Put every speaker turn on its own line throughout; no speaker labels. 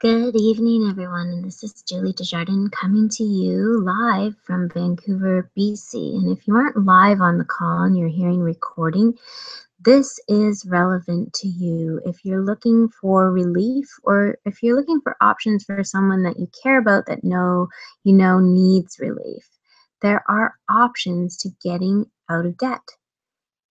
Good evening, everyone, and this is Julie Dujardin coming to you live from Vancouver, BC. And if you aren't live on the call and you're hearing recording, this is relevant to you if you're looking for relief or if you're looking for options for someone that you care about that needs relief. There are options to getting out of debt.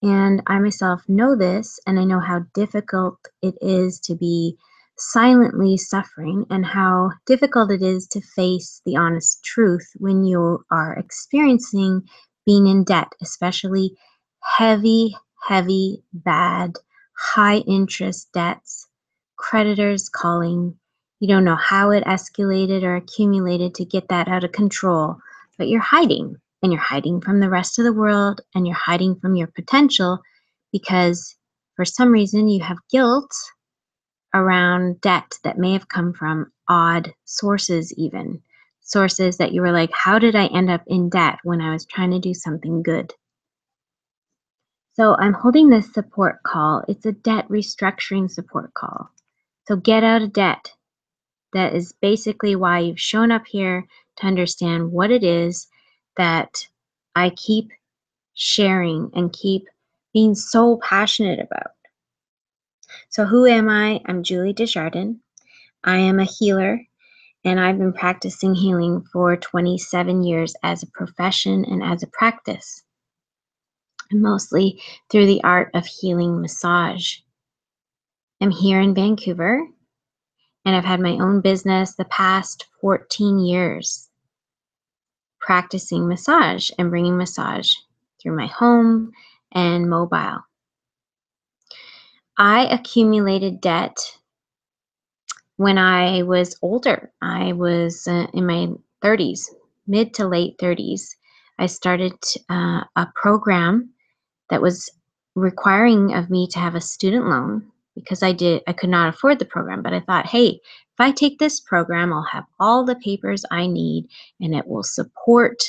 And I myself know this, and I know how difficult it is to be silently suffering and how difficult it is to face the honest truth when you are experiencing being in debt, especially heavy, heavy, bad, high interest debts, creditors calling. You don't know how it escalated or accumulated to get that out of control, but you're hiding. And you're hiding from the rest of the world, and you're hiding from your potential because for some reason you have guilt around debt that may have come from odd sources, even sources that you were like, how did I end up in debt when I was trying to do something good? So I'm holding this support call. It's a debt restructuring support call. So get out of debt. That is basically why you've shown up here, to understand what it is that I keep sharing and keep being so passionate about. So who am I? I'm Julie Dujardin. I am a healer, and I've been practicing healing for 27 years as a profession and as a practice, and mostly through the art of healing massage. I'm here in Vancouver, and I've had my own business the past 14 years practicing massage and bringing massage through my home and mobile. I accumulated debt when I was older. I was in my 30s, mid to late 30s. I started a program that was requiring of me to have a student loan because I could not afford the program. But I thought, hey, if I take this program, I'll have all the papers I need and it will support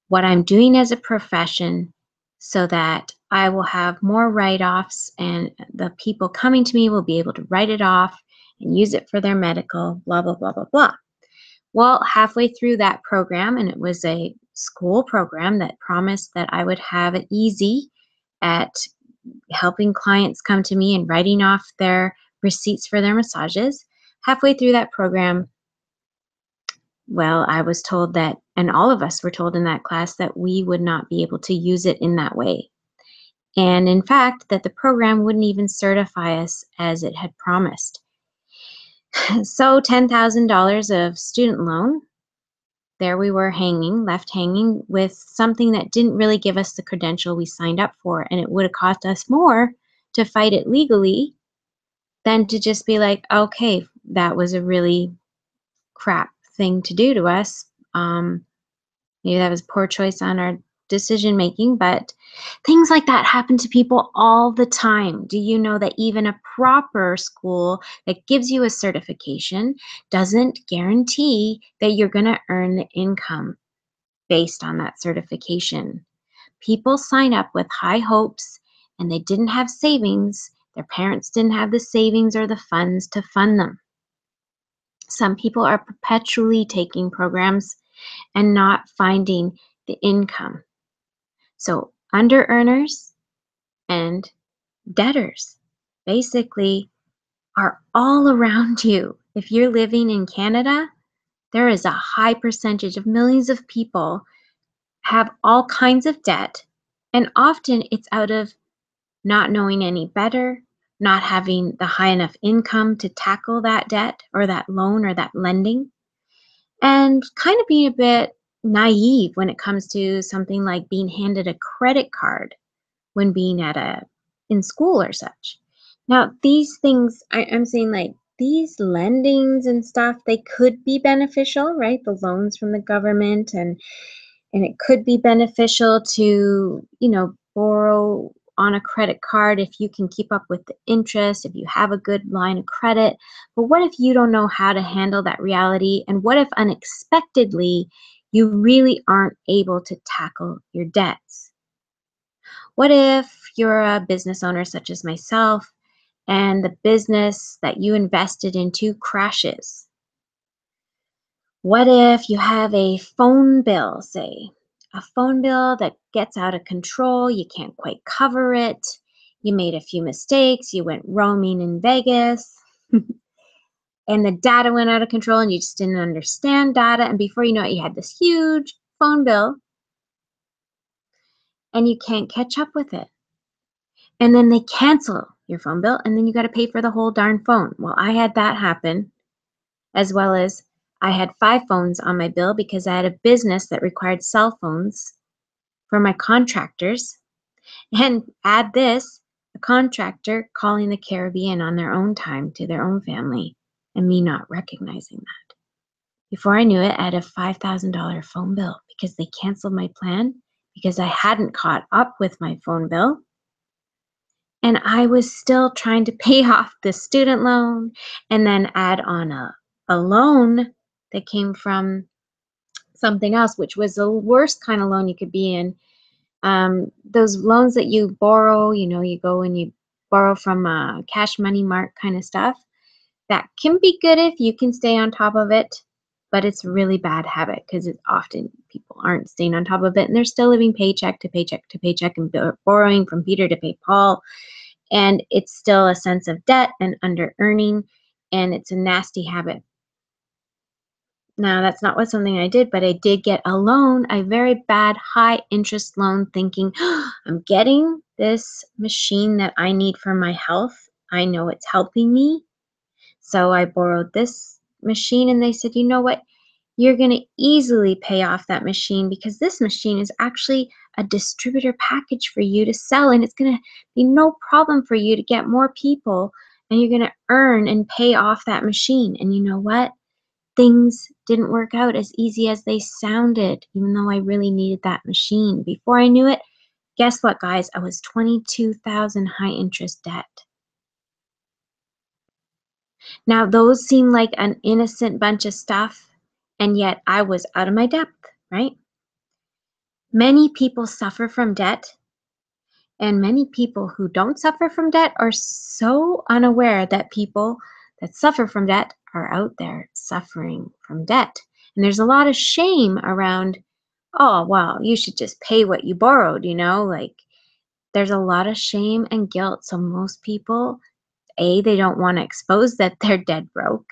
what I'm doing as a profession so that I will have more write-offs and the people coming to me will be able to write it off and use it for their medical, blah, blah, blah, blah, blah. Well, halfway through that program, and it was a school program that promised that I would have it easy at helping clients come to me and writing off their receipts for their massages. Halfway through that program, well, I was told that, and all of us were told in that class, that we would not be able to use it in that way. And in fact, that the program wouldn't even certify us as it had promised. So $10,000 of student loan, there we were left hanging with something that didn't really give us the credential we signed up for. And it would have cost us more to fight it legally than to just be like, okay, that was a really crap thing to do to us. Maybe that was poor choice on our decision making, but things like that happen to people all the time. Do you know that even a proper school that gives you a certification doesn't guarantee that you're going to earn the income based on that certification? People sign up with high hopes and they didn't have savings. Their parents didn't have the savings or the funds to fund them. Some people are perpetually taking programs and not finding the income. So under earners and debtors basically are all around you. If you're living in Canada, there is a high percentage of millions of people have all kinds of debt, and often it's out of not knowing any better, not having the high enough income to tackle that debt or that loan or that lending, and kind of being a bit naive when it comes to something like being handed a credit card when being in school or such. Now, these things, I'm saying, like, these lendings and stuff, they could be beneficial, right? The loans from the government, and it could be beneficial to, borrow on a credit card if you can keep up with the interest, if you have a good line of credit. But what if you don't know how to handle that reality? And what if unexpectedly you really aren't able to tackle your debts? What if you're a business owner such as myself and the business that you invested into crashes? What if you have a phone bill, say, a phone bill that gets out of control, you can't quite cover it, you made a few mistakes, you went roaming in Vegas, and the data went out of control and you just didn't understand data, and before you know it, you had this huge phone bill and you can't catch up with it. And then they cancel your phone bill and then you got to pay for the whole darn phone. Well, I had that happen, as well as I had 5 phones on my bill because I had a business that required cell phones for my contractors. And add this, a contractor calling the Caribbean on their own time to their own family and me not recognizing that. Before I knew it, I had a $5,000 phone bill because they canceled my plan because I hadn't caught up with my phone bill. And I was still trying to pay off the student loan and then add on a loan that came from something else, which was the worst kind of loan you could be in. Those loans that you borrow, you go and you borrow from cash money mark kind of stuff. That can be good if you can stay on top of it, but it's a really bad habit because it's often people aren't staying on top of it and they're still living paycheck to paycheck to paycheck and borrowing from Peter to pay Paul. And it's still a sense of debt and under earning, and it's a nasty habit. Now, that's not what something I did, but I did get a loan, a very bad high interest loan, thinking, I'm getting this machine that I need for my health. I know it's helping me. So I borrowed this machine and they said, you know what? You're going to easily pay off that machine because this machine is actually a distributor package for you to sell, and it's going to be no problem for you to get more people, and you're going to earn and pay off that machine. And you know what? Things didn't work out as easy as they sounded, even though I really needed that machine. Before I knew it, guess what, guys? I was 22,000 high interest debt. Now, those seem like an innocent bunch of stuff, and yet I was out of my depth, right? Many people suffer from debt, and many people who don't suffer from debt are so unaware that people that suffer from debt are out there suffering from debt. And there's a lot of shame around, oh, well, you should just pay what you borrowed, like there's a lot of shame and guilt. So most people, they don't want to expose that they're dead broke,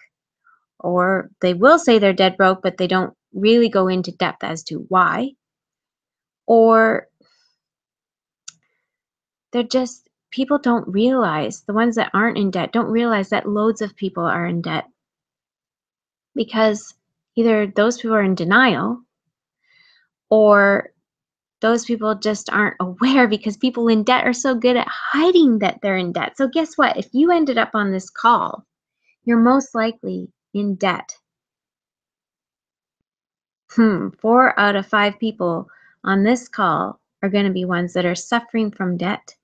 or they will say they're dead broke, but they don't really go into depth as to why. Or they're just, people don't realize, the ones that aren't in debt don't realize that loads of people are in debt because either those people are in denial or those people just aren't aware because people in debt are so good at hiding that they're in debt. So guess what? If you ended up on this call, you're most likely in debt. 4 out of 5 people on this call are going to be ones that are suffering from debt.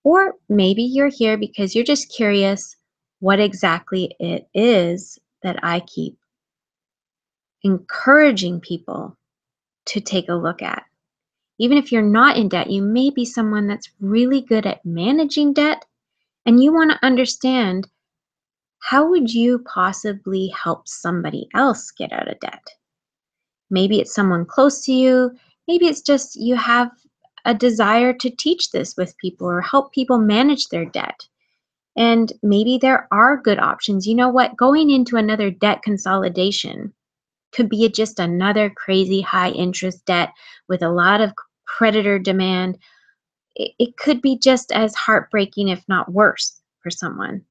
Or maybe you're here because you're just curious what exactly it is that I keep encouraging people to take a look at. Even if you're not in debt, you may be someone that's really good at managing debt, and you want to understand, how would you possibly help somebody else get out of debt? Maybe it's someone close to you. Maybe it's just you have a desire to teach this with people or help people manage their debt. And maybe there are good options. You know what? Going into another debt consolidation could be just another crazy high interest debt with a lot of creditor demand. It could be just as heartbreaking, if not worse, for someone.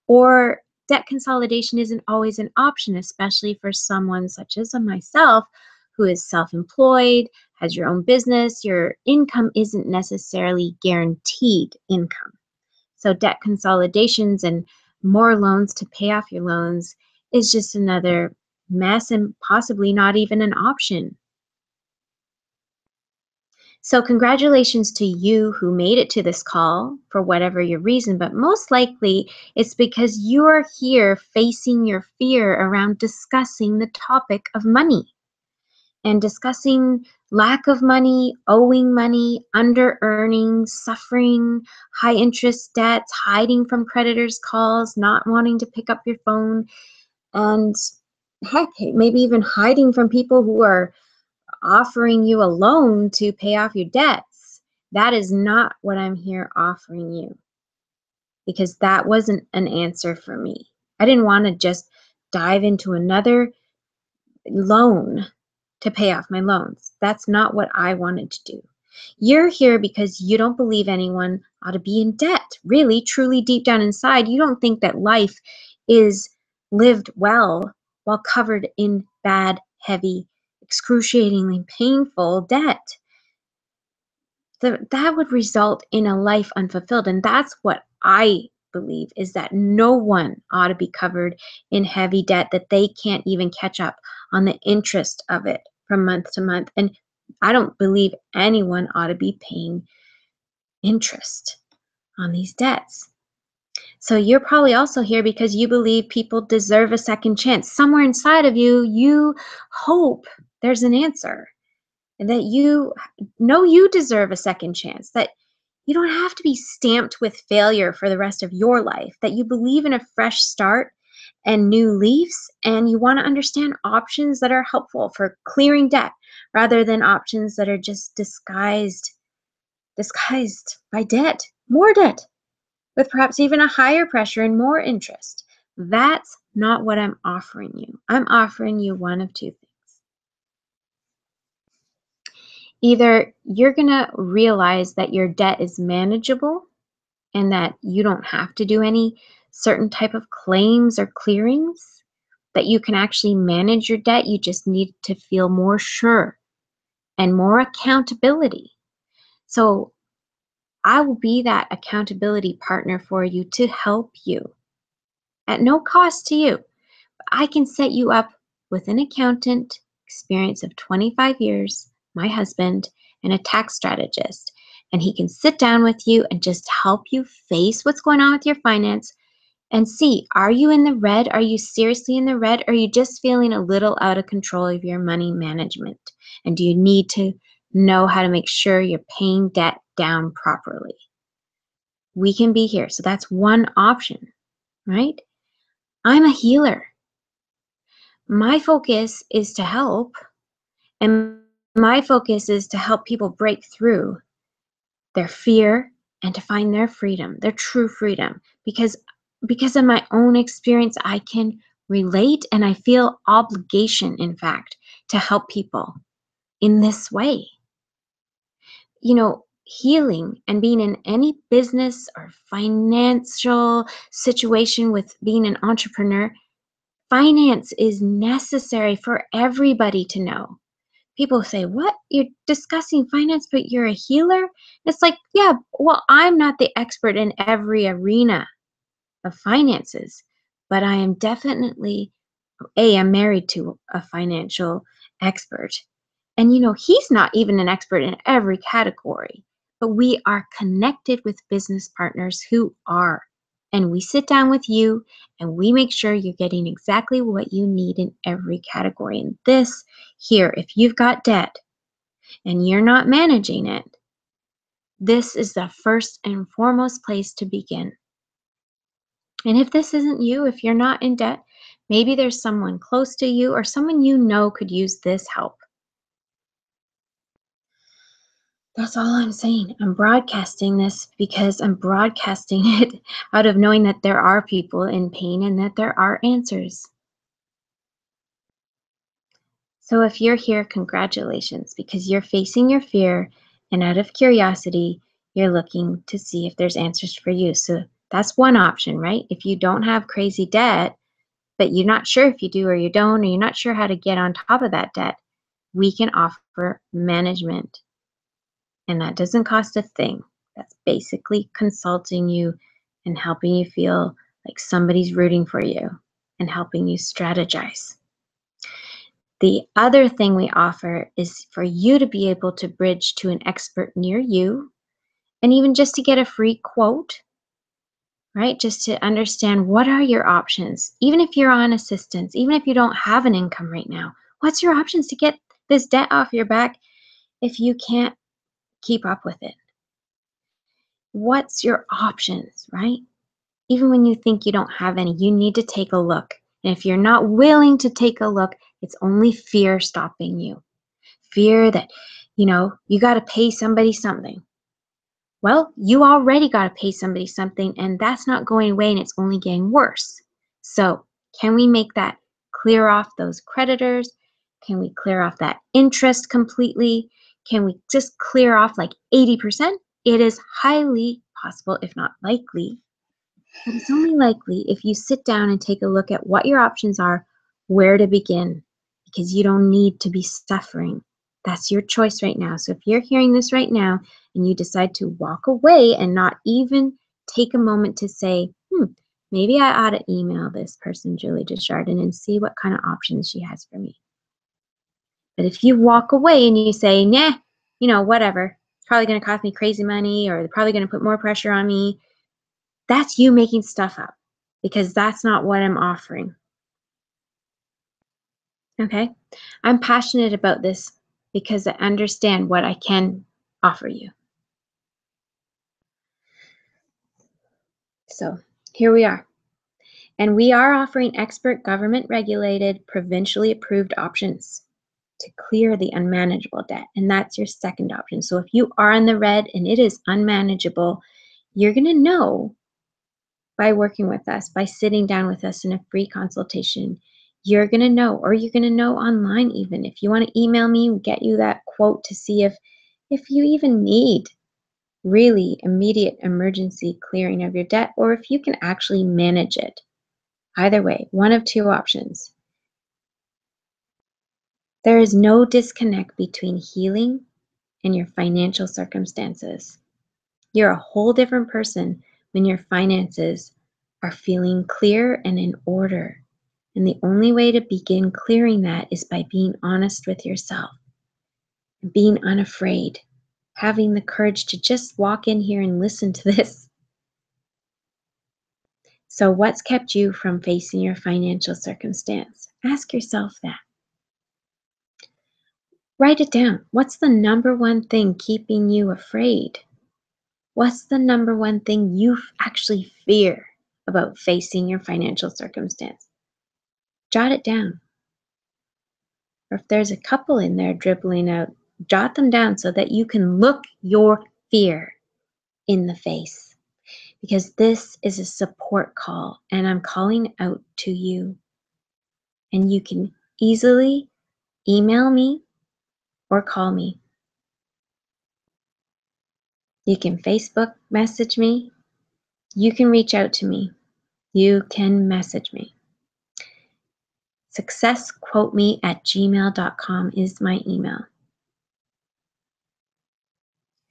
Or debt consolidation isn't always an option, especially for someone such as myself who is self-employed, has your own business. Your income isn't necessarily guaranteed income. So debt consolidations and more loans to pay off your loans is just another mess and possibly not even an option. So congratulations to you who made it to this call for whatever your reason, but most likely it's because you are here facing your fear around discussing the topic of money. and discussing lack of money, owing money, under earning, suffering, high interest debts, hiding from creditors' calls, not wanting to pick up your phone, and heck, maybe even hiding from people who are offering you a loan to pay off your debts. That is not what I'm here offering you, because that wasn't an answer for me. I didn't want to just dive into another loan to pay off my loans. That's not what I wanted to do. You're here because you don't believe anyone ought to be in debt. Really, truly, deep down inside, you don't think that life is lived well while covered in bad, heavy, excruciatingly painful debt. That would result in a life unfulfilled. And that's what I believe, is that no one ought to be covered in heavy debt that they can't even catch up on the interest of it from month to month. And I don't believe anyone ought to be paying interest on these debts. So you're probably also here because you believe people deserve a second chance. Somewhere inside of you, you hope there's an answer, and that you know you deserve a second chance, that you don't have to be stamped with failure for the rest of your life, that you believe in a fresh start and new leaves, and you want to understand options that are helpful for clearing debt rather than options that are just disguised by debt, more debt, with perhaps even a higher pressure and more interest. That's not what I'm offering you. I'm offering you one of two things. Either you're going to realize that your debt is manageable and that you don't have to do any certain type of claims or clearings, that you can actually manage your debt. You just need to feel more sure and more accountability. So I will be that accountability partner for you to help you at no cost to you. I can set you up with an accountant, experience of 25 years, my husband, and a tax strategist. And he can sit down with you and just help you face what's going on with your finance and see, are you in the red? Are you seriously in the red? Or are you just feeling a little out of control of your money management? And do you need to know how to make sure you're paying debt down properly? We can be here. So that's one option, right? I'm a healer. My focus is to help, and my focus is to help people break through their fear and to find their freedom, their true freedom. Because of my own experience, I can relate, and I feel obligation, in fact, to help people in this way. You know, healing and being in any business or financial situation with being an entrepreneur, finance is necessary for everybody to know. People say, "What? You're discussing finance, but you're a healer?" It's like, yeah, well, I'm not the expert in every arena of finances, but I am definitely, I'm married to a financial expert. And he's not even an expert in every category, but we are connected with business partners who are. And we sit down with you and we make sure you're getting exactly what you need in every category. And this here, if you've got debt and you're not managing it, this is the first and foremost place to begin. And if this isn't you, if you're not in debt, maybe there's someone close to you or someone you know could use this help. That's all I'm saying. I'm broadcasting this because I'm broadcasting it out of knowing that there are people in pain and that there are answers. So if you're here, congratulations, because you're facing your fear, and out of curiosity, you're looking to see if there's answers for you. So that's one option, right? If you don't have crazy debt, but you're not sure if you do or you don't, or you're not sure how to get on top of that debt, we can offer management. And that doesn't cost a thing. That's basically consulting you and helping you feel like somebody's rooting for you and helping you strategize. The other thing we offer is for you to be able to bridge to an expert near you, and even just to get a free quote, right? Just to understand, what are your options? Even if you're on assistance, even if you don't have an income right now, what's your options to get this debt off your back if you can't keep up with it? What's your options, right? Even when you think you don't have any, you need to take a look. And if you're not willing to take a look, it's only fear stopping you. Fear that, you got to pay somebody something. Well, you already got to pay somebody something, and that's not going away, and it's only getting worse. So, can we make that clear off those creditors? Can we clear off that interest completely? Can we just clear off like 80%? It is highly possible, if not likely, but it's only likely if you sit down and take a look at what your options are, where to begin, because you don't need to be suffering. That's your choice right now. So if you're hearing this right now and you decide to walk away and not even take a moment to say, maybe I ought to email this person, Julie Dujardin, and see what kind of options she has for me. But if you walk away and you say, nah, whatever, it's probably going to cost me crazy money, or they're probably going to put more pressure on me, that's you making stuff up, because that's not what I'm offering. Okay? I'm passionate about this because I understand what I can offer you. So here we are. And we are offering expert government regulated, provincially approved options to clear the unmanageable debt. And that's your second option. So if you are in the red and it is unmanageable, you're going to know by working with us, by sitting down with us in a free consultation. You're going to know, or you're going to know online even. If you want to email me, we'll get you that quote to see if you even need really immediate emergency clearing of your debt, or if you can actually manage it. Either way, one of two options. There is no disconnect between healing and your financial circumstances. You're a whole different person when your finances are feeling clear and in order. And the only way to begin clearing that is by being honest with yourself, being unafraid, having the courage to just walk in here and listen to this. So what's kept you from facing your financial circumstance? Ask yourself that. Write it down. What's the number one thing keeping you afraid? What's the number one thing you actually fear about facing your financial circumstance? Jot it down. Or if there's a couple in there dribbling out, jot them down so that you can look your fear in the face. Because this is a support call, and I'm calling out to you. And you can easily email me or call me. You can Facebook message me. You can reach out to me. You can message me. successquoteme@gmail.com is my email.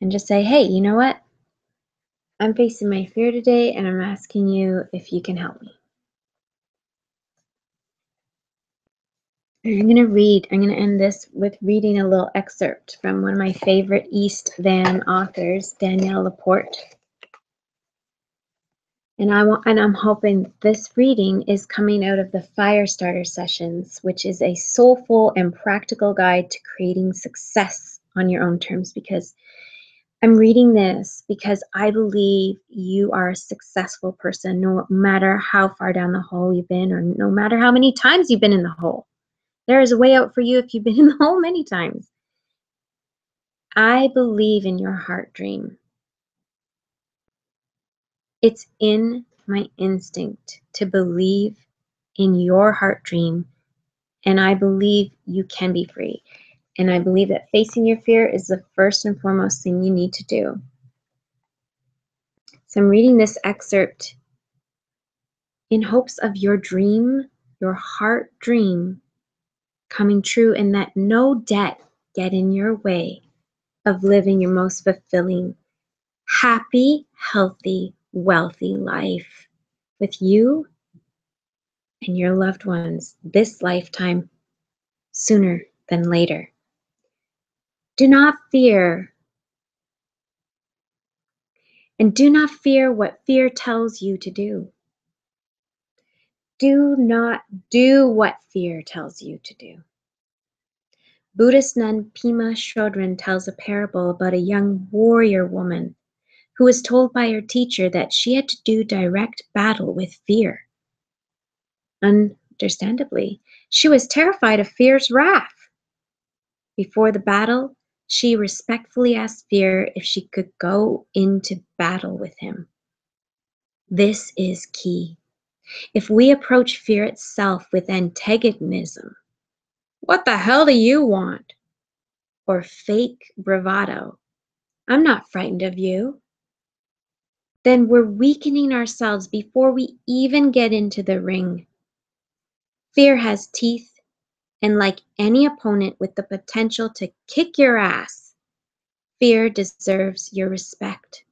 And just say, hey, you know what? I'm facing my fear today, and I'm asking you if you can help me. I'm going to end this with reading a little excerpt from one of my favorite East Van authors, Danielle Laporte. And I'm hoping this reading is coming out of the Firestarter Sessions, which is a soulful and practical guide to creating success on your own terms, because I'm reading this because I believe you are a successful person, no matter how far down the hole you've been, or no matter how many times you've been in the hole. There is a way out for you if you've been in the hole many times. I believe in your heart dream. It's in my instinct to believe in your heart dream, and I believe you can be free. And I believe that facing your fear is the first and foremost thing you need to do. So I'm reading this excerpt in hopes of your dream, your heart dream, coming true, and that no debt get in your way of living your most fulfilling, happy, healthy, wealthy life with you and your loved ones this lifetime, sooner than later. Do not fear. And do not fear what fear tells you to do. Do not do what fear tells you to do. Buddhist nun Pema Chodron tells a parable about a young warrior woman who was told by her teacher that she had to do direct battle with fear. Understandably, she was terrified of fear's wrath. Before the battle, she respectfully asked fear if she could go into battle with him. This is key. If we approach fear itself with antagonism, "What the hell do you want?" or fake bravado, "I'm not frightened of you," then we're weakening ourselves before we even get into the ring. Fear has teeth, and like any opponent with the potential to kick your ass, fear deserves your respect.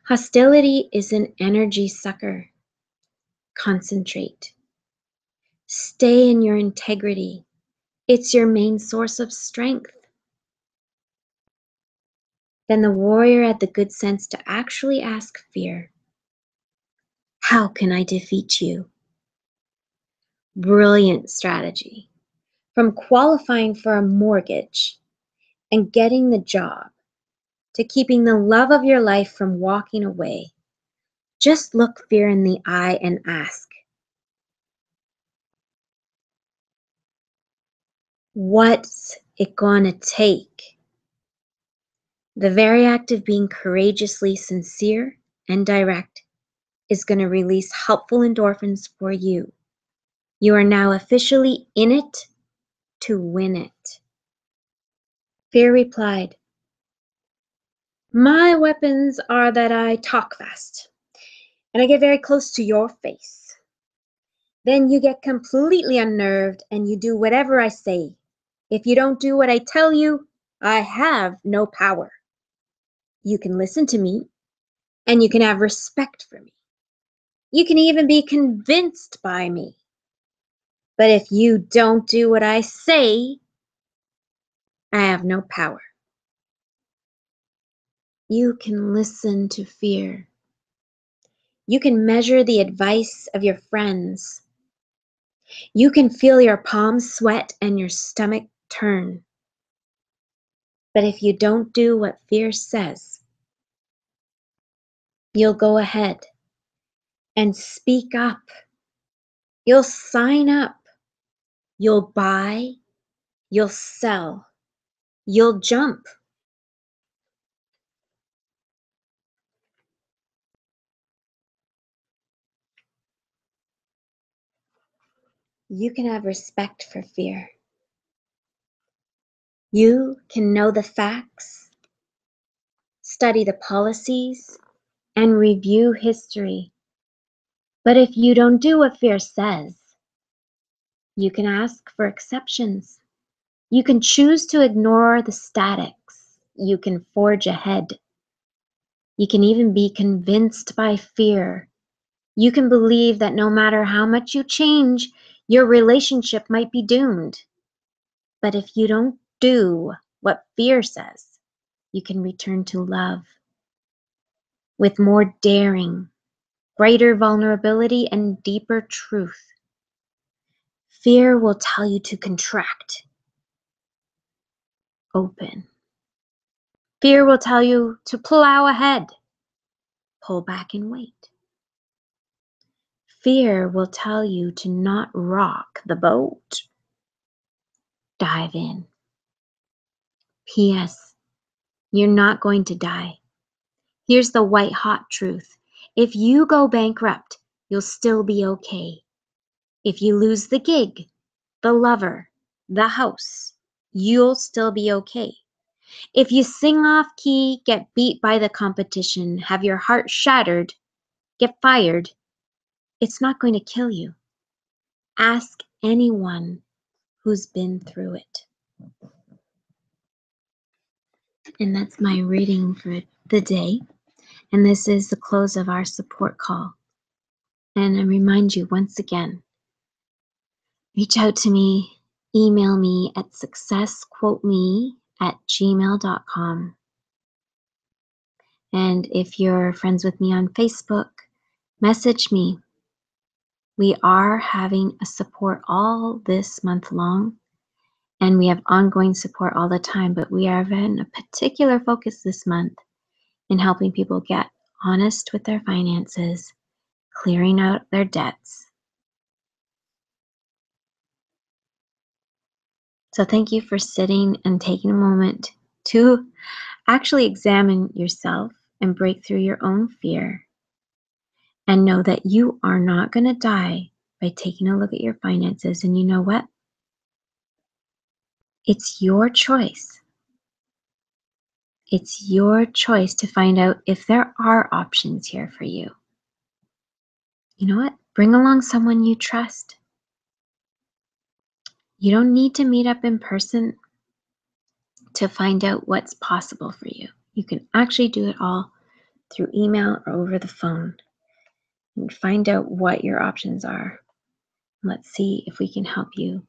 Hostility is an energy sucker. Concentrate. Stay in your integrity. It's your main source of strength. Then the warrior had the good sense to actually ask fear, "How can I defeat you?" Brilliant strategy. From qualifying for a mortgage and getting the job to keeping the love of your life from walking away, just look fear in the eye and ask, "What's it gonna take?" The very act of being courageously sincere and direct is going to release helpful endorphins for you. You are now officially in it to win it. Fear replied, "My weapons are that I talk fast and I get very close to your face. Then you get completely unnerved and you do whatever I say. If you don't do what I tell you, I have no power. You can listen to me and you can have respect for me. You can even be convinced by me. But if you don't do what I say, I have no power." You can listen to fear. You can measure the advice of your friends. You can feel your palms sweat and your stomach turn. But if you don't do what fear says, you'll go ahead and speak up. You'll sign up. You'll buy. You'll sell. You'll jump. You can have respect for fear. You can know the facts, study the policies, and review history. But if you don't do what fear says, you can ask for exceptions. You can choose to ignore the statics. You can forge ahead. You can even be convinced by fear. You can believe that no matter how much you change, your relationship might be doomed. But if you don't do what fear says, you can return to love with more daring, greater vulnerability, and deeper truth. Fear will tell you to contract, open. Fear will tell you to plow ahead, pull back and wait. Fear will tell you to not rock the boat, dive in. P.S. You're not going to die. Here's the white hot truth. If you go bankrupt, you'll still be okay. If you lose the gig, the lover, the house, you'll still be okay. If you sing off key, get beat by the competition, have your heart shattered, get fired, it's not going to kill you. Ask anyone who's been through it. And that's my reading for the day. And this is the close of our support call. And I remind you once again, reach out to me, email me at successquoteme@gmail.com. And if you're friends with me on Facebook, message me. We are having a support all this month long, And we have ongoing support all the time, but we are having a particular focus this month in helping people get honest with their finances, clearing out their debts. So thank you for sitting and taking a moment to actually examine yourself and break through your own fear, and know that you are not going to die by taking a look at your finances. And you know what? It's your choice. It's your choice to find out if there are options here for you. You know what? Bring along someone you trust. You don't need to meet up in person to find out what's possible for you. You can actually do it all through email or over the phone and find out what your options are. Let's see if we can help you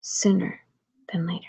sooner than later.